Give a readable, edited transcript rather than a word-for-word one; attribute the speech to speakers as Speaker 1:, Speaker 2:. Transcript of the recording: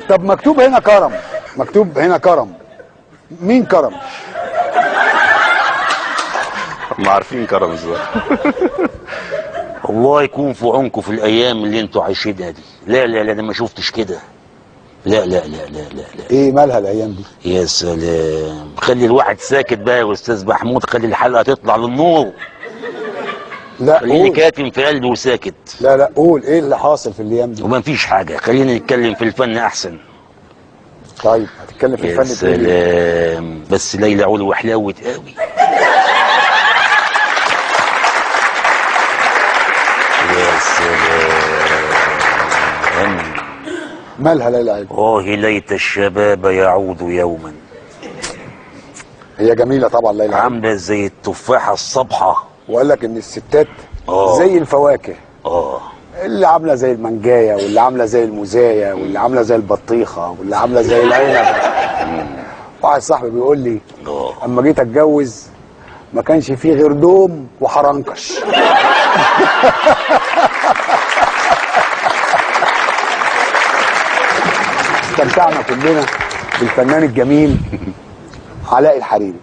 Speaker 1: طب مكتوب هنا كرم، مكتوب هنا كرم، مين كرم؟
Speaker 2: ما عارفين كرم ازاي. الله يكون في عونكم في الايام اللي انتوا عايشينها دي. لا لا لا انا ما شفتش كده. لا لا لا لا لا لا.
Speaker 1: ايه مالها الايام دي؟
Speaker 2: يا سلام، خلي الواحد ساكت بقى يا استاذ محمود، خلي الحلقه تطلع للنور.
Speaker 1: لا
Speaker 2: خليني
Speaker 1: قول.
Speaker 2: كاتم في قلبي وساكت.
Speaker 1: لا لا قول ايه اللي حاصل في الايام دي؟
Speaker 2: وما فيش حاجه، خلينا نتكلم في الفن احسن.
Speaker 1: طيب هتتكلم في
Speaker 2: يا
Speaker 1: الفن تقول ايه؟
Speaker 2: سلام، بس ليلى علو وحلاوه قوي. يا سلام.
Speaker 1: مالها ليلى علو؟
Speaker 2: ليت الشباب يعود يوما.
Speaker 1: هي جميله طبعا ليلى علو،
Speaker 2: عامله زي التفاحه الصبحه.
Speaker 1: وقال لك ان الستات
Speaker 2: آه.
Speaker 1: زي الفواكه،
Speaker 2: اه
Speaker 1: اللي عامله زي المانجايه، واللي عامله زي الموزايه، واللي عامله زي البطيخه، واللي عامله زي العنب. واحد صاحبي بيقول لي اما جيت اتجوز ما كانش فيه غير دوم وحرنكش. استمتعنا كلنا بالفنان الجميل علاء الحريري.